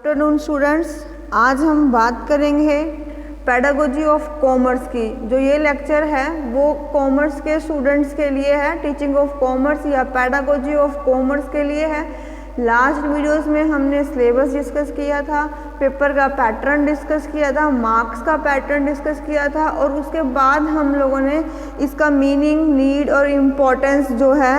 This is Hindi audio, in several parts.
आफ्टरनून स्टूडेंट्स, आज हम बात करेंगे पेडागोजी ऑफ कॉमर्स की। जो ये लेक्चर है वो कॉमर्स के स्टूडेंट्स के लिए है, टीचिंग ऑफ कॉमर्स या पेडागोजी ऑफ कॉमर्स के लिए है। लास्ट वीडियोस में हमने सिलेबस डिस्कस किया था, पेपर का पैटर्न डिस्कस किया था, मार्क्स का पैटर्न डिस्कस किया था और उसके बाद हम लोगों ने इसका मीनिंग, नीड और इम्पोर्टेंस जो है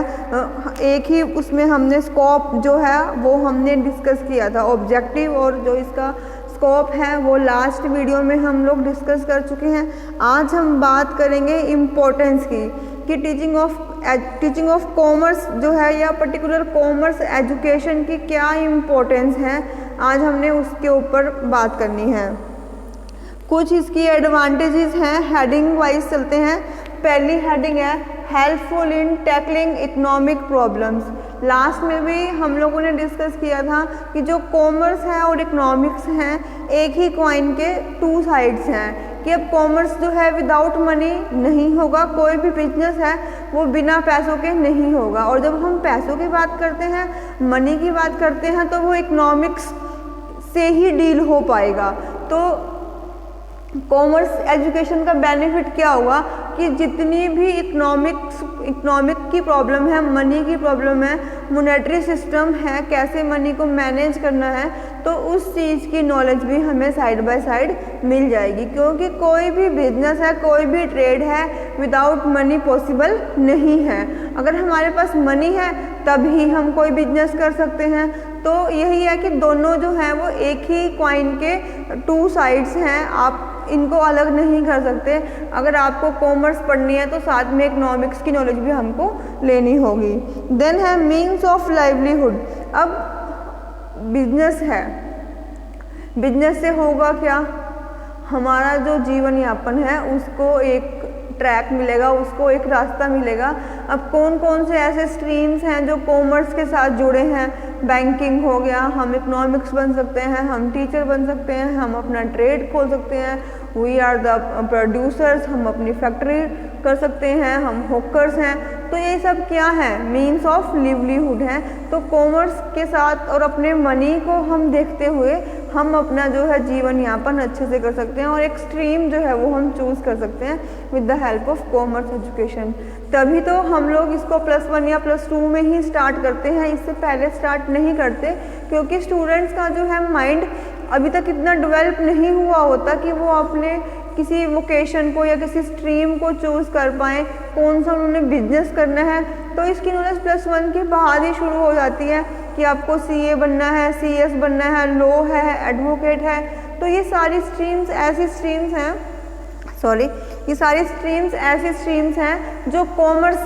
एक ही उसमें हमने स्कोप जो है वो हमने डिस्कस किया था। ऑब्जेक्टिव और जो इसका स्कोप है वो लास्ट वीडियो में हम लोग डिस्कस कर चुके हैं। आज हम बात करेंगे इम्पोर्टेंस की कि टीचिंग ऑफ कॉमर्स जो है या पर्टिकुलर कॉमर्स एजुकेशन की क्या इम्पोर्टेंस है, आज हमने उसके ऊपर बात करनी है। कुछ इसकी एडवांटेजेस हैं, हेडिंग वाइज चलते हैं। पहली हेडिंग है helpful in tackling economic problems. Last में भी हम लोगों ने डिस्कस किया था कि जो कॉमर्स है और इकोनॉमिक्स हैं एक ही कॉइन के टू साइड्स हैं, कि अब कॉमर्स जो है विदाउट मनी नहीं होगा, कोई भी बिजनेस है वो बिना पैसों के नहीं होगा। और जब हम पैसों की बात करते हैं, मनी की बात करते हैं, तो वो इकोनॉमिक्स से ही डील हो पाएगा। तो कॉमर्स एजुकेशन का बेनिफिट क्या हुआ कि जितनी भी इकोनॉमिक की प्रॉब्लम है, मनी की प्रॉब्लम है, मॉनेटरी सिस्टम है, कैसे मनी को मैनेज करना है, तो उस चीज़ की नॉलेज भी हमें साइड बाय साइड मिल जाएगी। क्योंकि कोई भी बिजनेस है, कोई भी ट्रेड है, विदाउट मनी पॉसिबल नहीं है। अगर हमारे पास मनी है तभी हम कोई बिजनेस कर सकते हैं। तो यही है कि दोनों जो हैं वो एक ही कॉइन के टू साइड्स हैं, आप इनको अलग नहीं कर सकते। अगर आपको कॉमर्स पढ़नी है तो साथ में इकोनॉमिक्स की नॉलेज भी हमको लेनी होगी। देन है मीन्स ऑफ लाइवलीहुड। अब बिजनेस है, बिजनेस से होगा क्या, हमारा जो जीवन यापन है उसको एक ट्रैक मिलेगा, उसको एक रास्ता मिलेगा। अब कौन कौन से ऐसे स्ट्रीम्स हैं जो कॉमर्स के साथ जुड़े हैं, बैंकिंग हो गया, हम इकोनॉमिक्स बन सकते हैं, हम टीचर बन सकते हैं, हम अपना ट्रेड खोल सकते हैं, वी आर द प्रोड्यूसर्स, हम अपनी फैक्ट्री कर सकते हैं, हम हॉकर्स हैं। तो ये सब क्या है, मीन्स ऑफ लिवलीहुड है। तो कॉमर्स के साथ और अपने मनी को हम देखते हुए हम अपना जो है जीवन यापन अच्छे से कर सकते हैं और एक स्ट्रीम जो है वो हम चूज़ कर सकते हैं with the help of commerce education. तभी तो हम लोग इसको +1 या +2 में ही स्टार्ट करते हैं, इससे पहले स्टार्ट नहीं करते, क्योंकि स्टूडेंट्स का जो है माइंड अभी तक इतना डेवलप नहीं हुआ होता कि वो अपने किसी वोकेशन को या किसी स्ट्रीम को चूज़ कर पाएँ, कौन सा उन्होंने बिजनेस करना है। तो इसकी नॉलेज +1 के बाद ही शुरू हो जाती है कि आपको CA बनना है, CS बनना है, लॉ है, एडवोकेट है। तो ये सारी स्ट्रीम्स ऐसी स्ट्रीम्स हैं, ये सारी स्ट्रीम्स ऐसी स्ट्रीम्स हैं जो कॉमर्स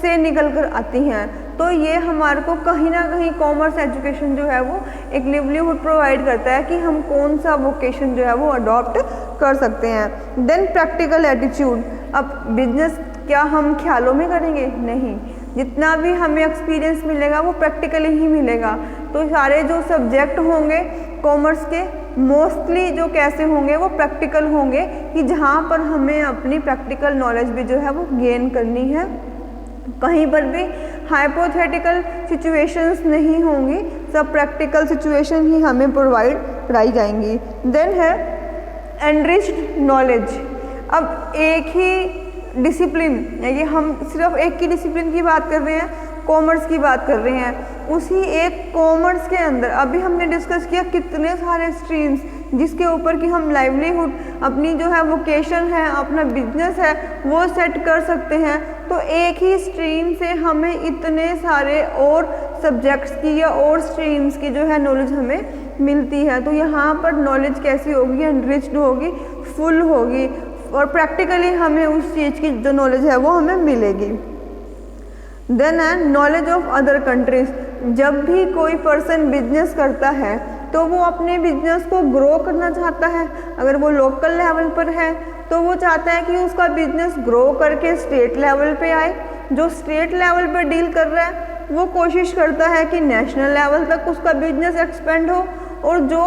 से निकल कर आती हैं। तो ये हमारे को कहीं ना कहीं कॉमर्स एजुकेशन जो है वो एक लिवलीहुड प्रोवाइड करता है कि हम कौन सा वोकेशन जो है वो अडॉप्ट कर सकते हैं। Then practical attitude. अब बिजनेस क्या हम ख्यालों में करेंगे? नहीं, जितना भी हमें एक्सपीरियंस मिलेगा वो प्रैक्टिकली ही मिलेगा। तो सारे जो सब्जेक्ट होंगे कॉमर्स के मोस्टली जो कैसे होंगे वो प्रैक्टिकल होंगे, कि जहाँ पर हमें अपनी प्रैक्टिकल नॉलेज भी जो है वो गेन करनी है। कहीं पर भी हाइपोथेटिकल सिचुएशंस नहीं होंगी, सब प्रैक्टिकल सिचुएशन ही हमें प्रोवाइड कराई जाएंगी। देन है एनरिच्ड नॉलेज। अब एक ही डिसिप्लिन, यानी हम सिर्फ एक ही डिसिप्लिन की बात कर रहे हैं, कॉमर्स की बात कर रहे हैं, उसी एक कॉमर्स के अंदर अभी हमने डिस्कस किया कितने सारे स्ट्रीम्स जिसके ऊपर कि हम लाइवलीहुड, अपनी जो है वोकेशन है, अपना बिजनेस है वो सेट कर सकते हैं। तो एक ही स्ट्रीम से हमें इतने सारे और सब्जेक्ट्स की या और स्ट्रीम्स की जो है नॉलेज हमें मिलती है। तो यहाँ पर नॉलेज कैसी होगी? एनरिच्ड होगी, फुल होगी और प्रैक्टिकली हमें उस चीज़ की जो नॉलेज है वो हमें मिलेगी। देन है नॉलेज ऑफ अदर कंट्रीज। जब भी कोई पर्सन बिजनेस करता है तो वो अपने बिजनेस को ग्रो करना चाहता है। अगर वो लोकल लेवल पर है तो वो चाहता है कि उसका बिजनेस ग्रो करके स्टेट लेवल पे आए। जो स्टेट लेवल पर डील कर रहा है वो कोशिश करता है कि नेशनल लेवल तक उसका बिजनेस एक्सपेंड हो, और जो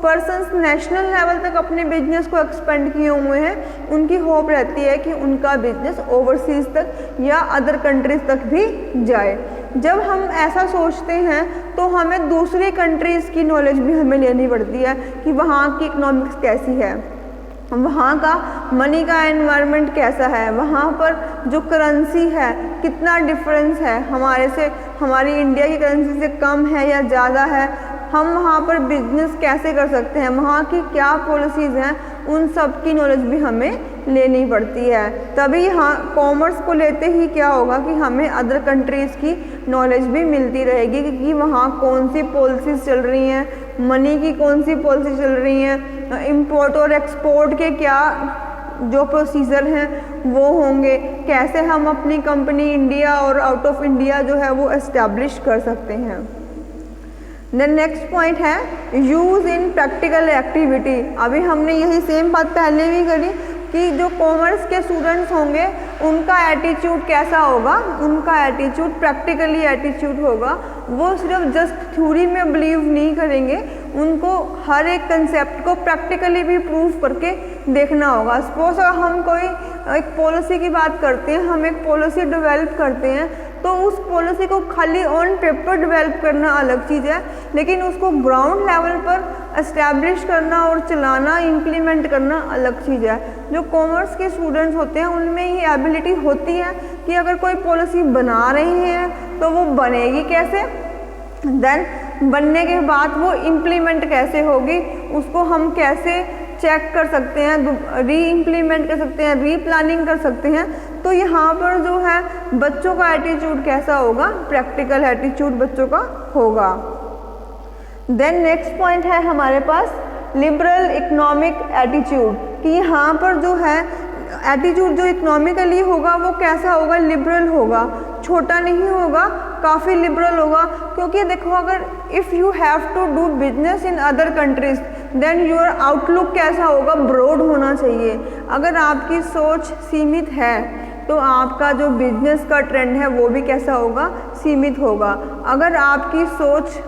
पर्सन्स नेशनल लेवल तक अपने बिजनेस को एक्सपेंड किए हुए हैं उनकी होप रहती है कि उनका बिजनेस ओवरसीज तक या अदर कंट्रीज तक भी जाए। जब हम ऐसा सोचते हैं तो हमें दूसरी कंट्रीज़ की नॉलेज भी हमें लेनी पड़ती है कि वहाँ की इकोनॉमिक्स कैसी है, वहाँ का मनी का एनवायरनमेंट कैसा है, वहाँ पर जो करेंसी है कितना डिफरेंस है हमारे से, हमारी इंडिया की करेंसी से कम है या ज़्यादा है, हम वहाँ पर बिजनेस कैसे कर सकते हैं, वहाँ की क्या पॉलिसीज़ हैं, उन सब की नॉलेज भी हमें लेनी पड़ती है। तभी यहाँ कॉमर्स को लेते ही क्या होगा कि हमें अदर कंट्रीज़ की नॉलेज भी मिलती रहेगी कि वहाँ कौन सी पॉलिसीज़ चल रही हैं, मनी की कौन सी पॉलिसी चल रही हैं, इंपोर्ट और एक्सपोर्ट के क्या जो प्रोसीजर हैं वो होंगे, कैसे हम अपनी कंपनी इंडिया और आउट ऑफ इंडिया जो है वो एस्टैब्लिश कर सकते हैं। देन नेक्स्ट पॉइंट है यूज़ इन प्रैक्टिकल एक्टिविटी। अभी हमने यही सेम बात पहले भी करी कि जो कॉमर्स के स्टूडेंट्स होंगे उनका एटीट्यूड कैसा होगा, उनका एटीट्यूड प्रैक्टिकली एटीट्यूड होगा, वो सिर्फ जस्ट थ्योरी में बिलीव नहीं करेंगे, उनको हर एक कंसेप्ट को प्रैक्टिकली भी प्रूव करके देखना होगा। सपोज हम कोई एक पॉलिसी की बात करते हैं, हम एक पॉलिसी डेवलप करते हैं तो उस पॉलिसी को खाली ऑन पेपर डेवलप करना अलग चीज़ है, लेकिन उसको ग्राउंड लेवल पर एस्टैब्लिश करना और चलाना, इम्प्लीमेंट करना अलग चीज़ है। जो कॉमर्स के स्टूडेंट्स होते हैं उनमें ये एबिलिटी होती है कि अगर कोई पॉलिसी बना रहे हैं तो वो बनेगी कैसे, देन बनने के बाद वो इम्प्लीमेंट कैसे होगी, उसको हम कैसे चेक कर सकते हैं, री इम्प्लीमेंट कर सकते हैं, री प्लानिंग कर सकते हैं। तो यहाँ पर जो है बच्चों का एटीट्यूड कैसा होगा, प्रैक्टिकल एटीट्यूड बच्चों का होगा। देन नेक्स्ट पॉइंट है हमारे पास लिबरल इकोनॉमिक एटीट्यूड, कि यहाँ पर जो है एटीट्यूड जो इकोनॉमिकली होगा वो कैसा होगा, लिबरल होगा, छोटा नहीं होगा, काफ़ी लिबरल होगा। क्योंकि देखो अगर if you have to do business in other countries then your outlook कैसा होगा, ब्रॉड होना चाहिए। अगर आपकी सोच सीमित है तो आपका जो बिजनेस का ट्रेंड है वो भी कैसा होगा, सीमित होगा। अगर आपकी सोच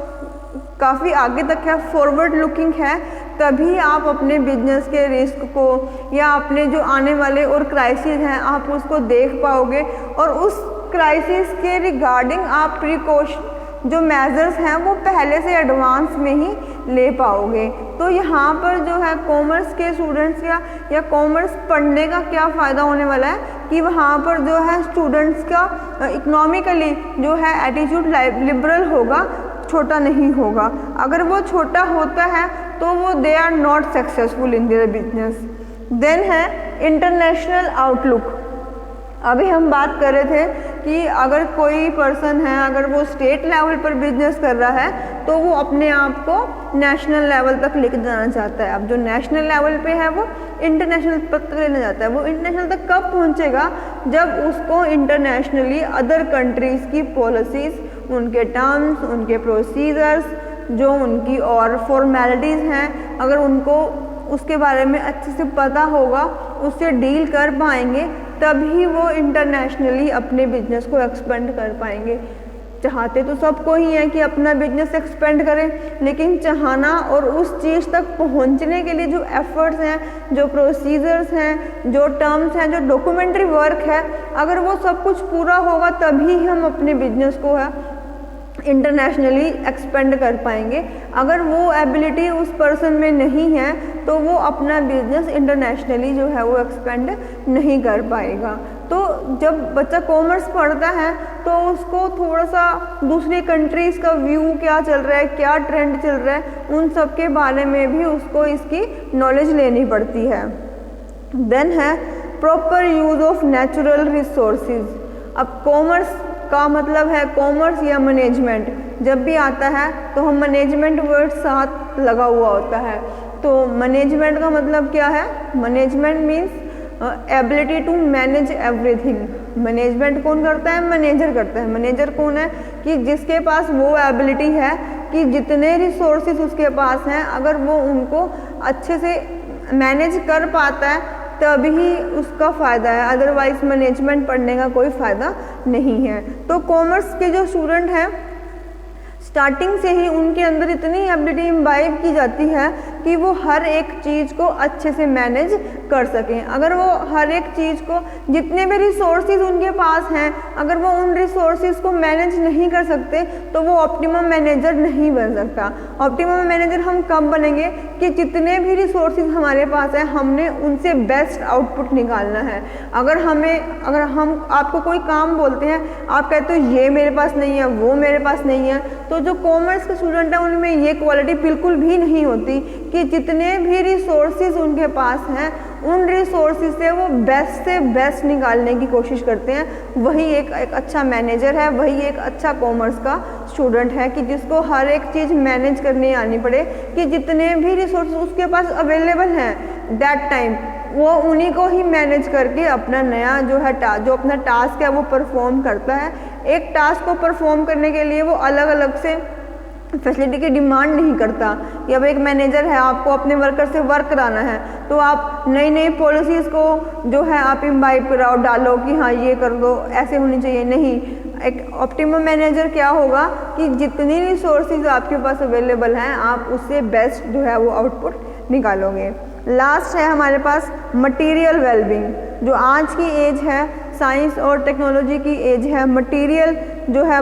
काफ़ी आगे तक है, फॉरवर्ड लुकिंग है, तभी आप अपने बिजनेस के रिस्क को या अपने जो आने वाले और क्राइसिस हैं आप उसको देख पाओगे और उस क्राइसिस के रिगार्डिंग आप प्रिकॉशन जो मेजर्स हैं वो पहले से एडवांस में ही ले पाओगे। तो यहाँ पर जो है कॉमर्स के स्टूडेंट्स या कॉमर्स पढ़ने का क्या फ़ायदा होने वाला है कि वहाँ पर जो है स्टूडेंट्स का इकोनॉमिकली जो है एटीट्यूड लिबरल होगा, छोटा नहीं होगा। अगर वो छोटा होता है तो वो they are not successful in their business. Then है इंटरनेशनल आउटलुक। अभी हम बात कर रहे थे कि अगर कोई पर्सन है, अगर वो स्टेट लेवल पर बिजनेस कर रहा है तो वो अपने आप को नेशनल लेवल तक लेके जाना चाहता है। अब जो नेशनल लेवल पे है वो इंटरनेशनल तक लेना चाहता है। वो इंटरनेशनल तक कब पहुंचेगा, जब उसको इंटरनेशनली अदर कंट्रीज़ की पॉलिसीज़, उनके टर्म्स, उनके प्रोसीजर्स, जो उनकी और फॉर्मेलिटीज़ हैं, अगर उनको उसके बारे में अच्छे से पता होगा, उससे डील कर पाएंगे, तभी वो इंटरनेशनली अपने बिजनेस को एक्सपेंड कर पाएंगे। चाहते तो सबको ही है कि अपना बिजनेस एक्सपेंड करें, लेकिन चाहना और उस चीज़ तक पहुंचने के लिए जो एफर्ट्स हैं, जो प्रोसीजर्स हैं, जो टर्म्स हैं, जो डॉक्यूमेंट्री वर्क है, अगर वो सब कुछ पूरा होगा तभी हम अपने बिजनेस को है इंटरनेशनली एक्सपेंड कर पाएंगे। अगर वो एबिलिटी उस पर्सन में नहीं है तो वो अपना बिजनेस इंटरनेशनली जो है वो एक्सपेंड नहीं कर पाएगा। तो जब बच्चा कॉमर्स पढ़ता है तो उसको थोड़ा सा दूसरी कंट्रीज़ का व्यू क्या चल रहा है, क्या ट्रेंड चल रहा है, उन सब के बारे में भी उसको इसकी नॉलेज लेनी पड़ती है। देन है proper use of natural resources. अब कॉमर्स का मतलब है कॉमर्स या मैनेजमेंट, जब भी आता है तो हम मैनेजमेंट वर्ड साथ लगा हुआ होता है। तो मैनेजमेंट का मतलब क्या है, management means ability to manage everything. Management कौन करता है, मैनेजर करता है। मैनेजर कौन है कि जिसके पास वो एबिलिटी है कि जितने रिसोर्सेज उसके पास हैं अगर वो उनको अच्छे से मैनेज कर पाता है तभी उसका फ़ायदा है, अदरवाइज मैनेजमेंट पढ़ने का कोई फ़ायदा नहीं है। तो कॉमर्स के जो स्टूडेंट हैं स्टार्टिंग से ही उनके अंदर इतनी एबिलिटी इम्बाइब की जाती है कि वो हर एक चीज़ को अच्छे से मैनेज कर सकें। अगर वो हर एक चीज़ को, जितने भी रिसोर्सेज उनके पास हैं, अगर वो उन रिसोर्सेज को मैनेज नहीं कर सकते तो वो ऑप्टिमम मैनेजर नहीं बन सकता। ऑप्टिमम मैनेजर हम कब बनेंगे कि जितने भी रिसोर्सेज हमारे पास हैं हमने उनसे बेस्ट आउटपुट निकालना है। अगर हम आपको कोई काम बोलते हैं, आप कहते हो ये मेरे पास नहीं है, वो मेरे पास नहीं है, तो जो कॉमर्स के स्टूडेंट हैं उनमें ये क्वालिटी बिल्कुल भी नहीं होती कि जितने भी रिसोर्सेज उनके पास हैं उन रिसोर्सेज से वो बेस्ट से बेस्ट निकालने की कोशिश करते हैं। वही एक अच्छा मैनेजर है, वही एक अच्छा कॉमर्स का स्टूडेंट है कि जिसको हर एक चीज़ मैनेज करनी आनी पड़े, कि जितने भी रिसोर्सेज उसके पास अवेलेबल हैं दैट टाइम वो उन्हीं को ही मैनेज करके अपना नया जो अपना टास्क है वो परफॉर्म करता है। एक टास्क को परफॉर्म करने के लिए वो अलग अलग से फैसिलिटी की डिमांड नहीं करता। कि अब एक मैनेजर है, आपको अपने वर्कर से वर्क कराना है तो आप नई नई पॉलिसीज़ को जो है आप इम्बाइब कराओ, डालो कि हाँ ये कर दो, ऐसे होनी चाहिए। नहीं, एक ऑप्टिमम मैनेजर क्या होगा कि जितनी रिसोर्सेज आपके पास अवेलेबल हैं आप उससे बेस्ट जो है वो आउटपुट निकालोगे। लास्ट है हमारे पास मटेरियल वेलबींग। जो आज की एज है, साइंस और टेक्नोलॉजी की एज है, मटेरियल जो है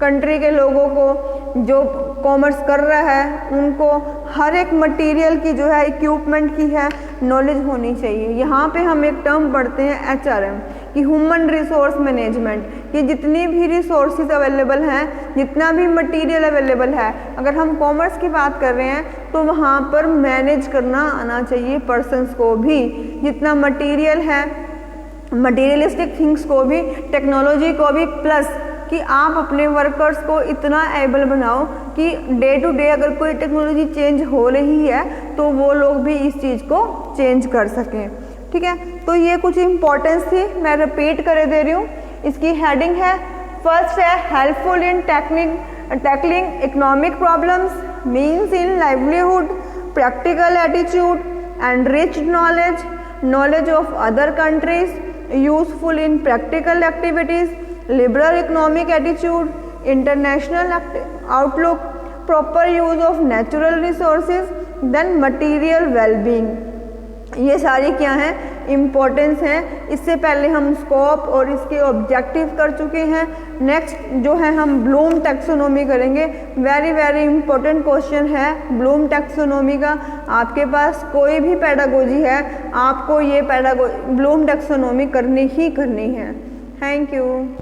कंट्री के लोगों को जो कॉमर्स कर रहा है उनको हर एक मटेरियल की जो है इक्विपमेंट की है नॉलेज होनी चाहिए। यहाँ पे हम एक टर्म पढ़ते हैं HRM कि ह्यूमन रिसोर्स मैनेजमेंट, कि जितनी भी रिसोर्सेज अवेलेबल हैं, जितना भी मटेरियल अवेलेबल है, अगर हम कॉमर्स की बात कर रहे हैं तो वहाँ पर मैनेज करना आना चाहिए पर्सन्स को भी। जितना मटेरियल है, मटेरियलिस्टिक थिंग्स को भी, टेक्नोलॉजी को भी, प्लस कि आप अपने वर्कर्स को इतना एबल बनाओ कि डे टू डे अगर कोई टेक्नोलॉजी चेंज हो रही है तो वो लोग भी इस चीज़ को चेंज कर सकें। ठीक है, तो ये कुछ इंपॉर्टेंस थी, मैं रिपीट कर दे रही हूँ। इसकी हेडिंग है, फर्स्ट है helpful in tackling economic problems, means in livelihood, practical attitude, enriched knowledge, knowledge of other countries, useful in practical activities, liberal economic attitude, international outlook, proper use of natural resources, then material well-being। ये सारी क्या हैं, इम्पोर्टेंस हैं। इससे पहले हम स्कोप और इसके ऑब्जेक्टिव कर चुके हैं। नेक्स्ट जो है हम ब्लूम टैक्सोनॉमी करेंगे। वेरी वेरी इंपॉर्टेंट क्वेश्चन है ब्लूम टैक्सोनॉमी का। आपके पास कोई भी पेडागोजी है, आपको ये ब्लूम टैक्सोनॉमी करनी ही करनी है। Thank you.